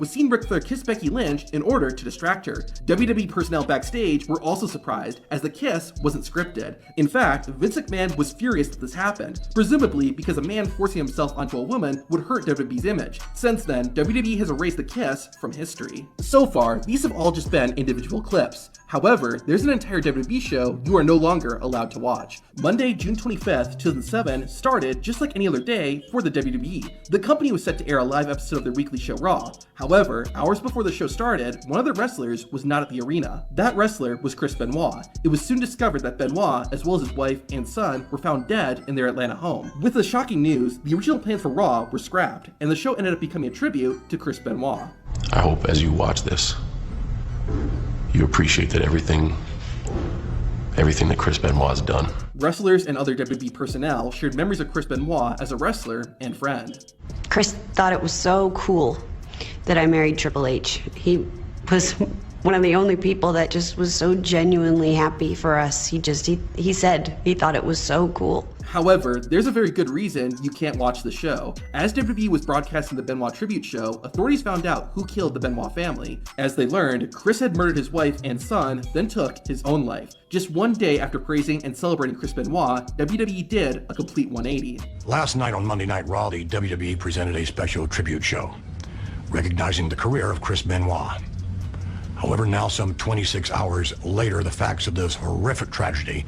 was seeing Ric Flair kiss Becky Lynch in order to distract her. WWE personnel backstage were also surprised, as the kiss wasn't scripted. In fact, Vince McMahon was furious that this happened, presumably because a man forcing himself onto a woman would hurt WWE's image. Since then, WWE has erased the kiss from history. So far, these have all just been individual clips. However, there's an entire WWE show you are no longer allowed to watch. Monday, June 25th, 2007 started just like any other day for the WWE. The company was set to air a live episode of their weekly show Raw. However, hours before the show started, one of the wrestlers was not at the arena. That wrestler was Chris Benoit. It was soon discovered that Benoit, as well as his wife and son, were found dead in their Atlanta home. With the shocking news, the original plans for Raw were scrapped, and the show ended up becoming a tribute to Chris Benoit. I hope as you watch this, you appreciate that everything that Chris Benoit has done. Wrestlers and other WWE personnel shared memories of Chris Benoit as a wrestler and friend. Chris thought it was so cool that I married Triple H. He was one of the only people that just was so genuinely happy for us. He said he thought it was so cool. However, there's a very good reason you can't watch the show. As WWE was broadcasting the Benoit tribute show, authorities found out who killed the Benoit family. As they learned, Chris had murdered his wife and son, then took his own life. Just one day after praising and celebrating Chris Benoit, WWE did a complete 180. Last night on Monday Night Raw, the WWE presented a special tribute show, recognizing the career of Chris Benoit. However, now some 26 hours later, the facts of this horrific tragedy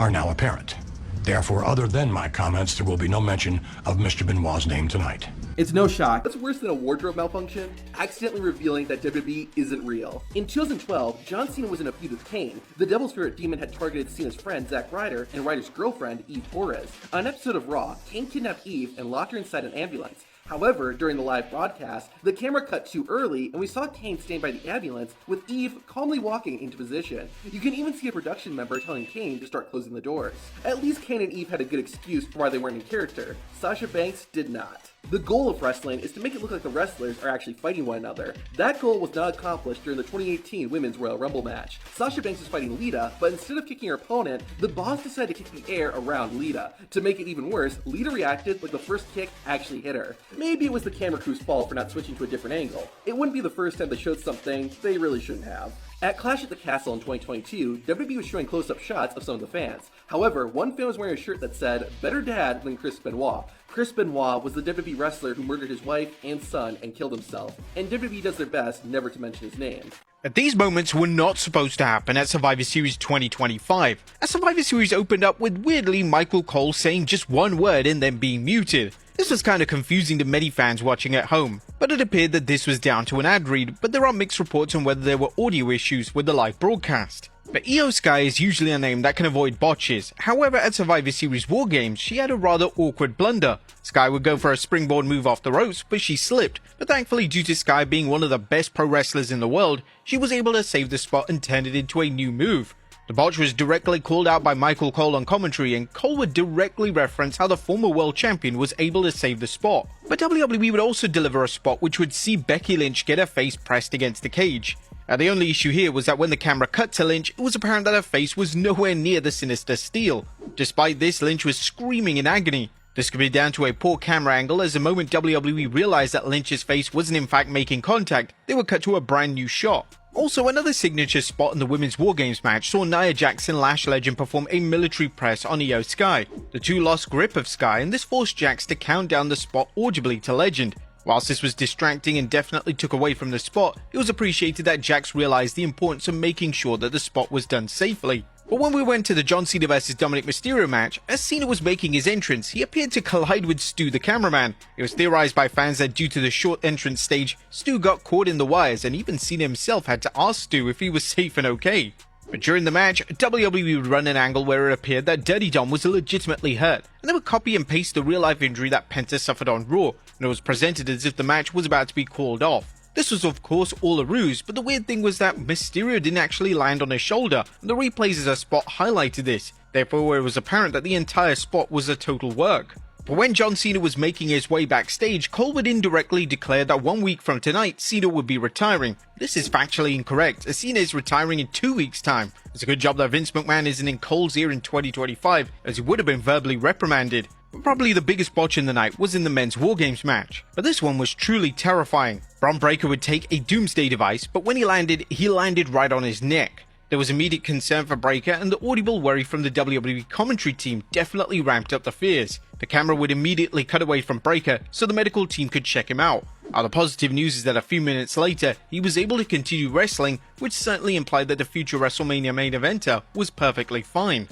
are now apparent. Therefore, other than my comments, there will be no mention of Mr. Benoit's name tonight. It's no shock. That's worse than a wardrobe malfunction, accidentally revealing that WWE isn't real. In 2012, John Cena was in a feud with Kane. The Devil's Favorite Demon had targeted Cena's friend, Zack Ryder, and Ryder's girlfriend, Eve Torres. On an episode of Raw, Kane kidnapped Eve and locked her inside an ambulance. However, during the live broadcast, the camera cut too early and we saw Kane stand by the ambulance with Eve calmly walking into position. You can even see a production member telling Kane to start closing the doors. At least Kane and Eve had a good excuse for why they weren't in character. Sasha Banks did not. The goal of wrestling is to make it look like the wrestlers are actually fighting one another. That goal was not accomplished during the 2018 Women's Royal Rumble match. Sasha Banks was fighting Lita, but instead of kicking her opponent, the boss decided to kick the air around Lita. To make it even worse, Lita reacted like the first kick actually hit her. Maybe it was the camera crew's fault for not switching to a different angle. It wouldn't be the first time they showed something they really shouldn't have. At Clash at the Castle in 2022, WWE was showing close-up shots of some of the fans. However, one fan was wearing a shirt that said, "Better Dad than Chris Benoit." Chris Benoit was the WWE wrestler who murdered his wife and son and killed himself, and WWE does their best never to mention his name. These moments were not supposed to happen at Survivor Series 2025. As Survivor Series opened up with weirdly Michael Cole saying just one word and then being muted. This was kind of confusing to many fans watching at home, but it appeared that this was down to an ad read, but there are mixed reports on whether there were audio issues with the live broadcast. But Io Sky is usually a name that can avoid botches. However, at Survivor Series War Games, she had a rather awkward blunder. Sky would go for a springboard move off the ropes, but she slipped. But thankfully, due to Sky being one of the best pro wrestlers in the world, she was able to save the spot and turn it into a new move. The botch was directly called out by Michael Cole on commentary, and Cole would directly reference how the former world champion was able to save the spot. But WWE would also deliver a spot which would see Becky Lynch get her face pressed against the cage. The only issue here was that when the camera cut to Lynch, it was apparent that her face was nowhere near the sinister steel. Despite this, Lynch was screaming in agony. This could be down to a poor camera angle, as the moment WWE realized that Lynch's face wasn't in fact making contact, they would cut to a brand new shot. Also, another signature spot in the Women's War Games match saw Nia Jax and Lash Legend perform a military press on Io Sky. The two lost grip of Sky, and this forced Jax to count down the spot audibly to Legend. Whilst this was distracting and definitely took away from the spot, it was appreciated that Jax realized the importance of making sure that the spot was done safely. But when we went to the John Cena vs Dominic Mysterio match, as Cena was making his entrance, he appeared to collide with Stu the cameraman. It was theorized by fans that due to the short entrance stage, Stu got caught in the wires, and even Cena himself had to ask Stu if he was safe and okay. But during the match, WWE would run an angle where it appeared that Dirty Dom was legitimately hurt, and they would copy and paste the real-life injury that Penta suffered on Raw, and it was presented as if the match was about to be called off. This was of course all a ruse, but the weird thing was that Mysterio didn't actually land on his shoulder, and the replays of the spot highlighted this. Therefore, it was apparent that the entire spot was a total work. But when John Cena was making his way backstage, Cole would indirectly declare that 1 week from tonight, Cena would be retiring. This is factually incorrect, as Cena is retiring in 2 weeks' time. It's a good job that Vince McMahon isn't in Cole's ear in 2025, as he would have been verbally reprimanded. Probably the biggest botch in the night was in the men's War Games match, but this one was truly terrifying. Braun Breaker would take a doomsday device, but when he landed right on his neck. There was immediate concern for Breaker, and the audible worry from the WWE commentary team definitely ramped up the fears. The camera would immediately cut away from Breaker so the medical team could check him out. Other positive news is that a few minutes later, he was able to continue wrestling, which certainly implied that the future WrestleMania main eventer was perfectly fine.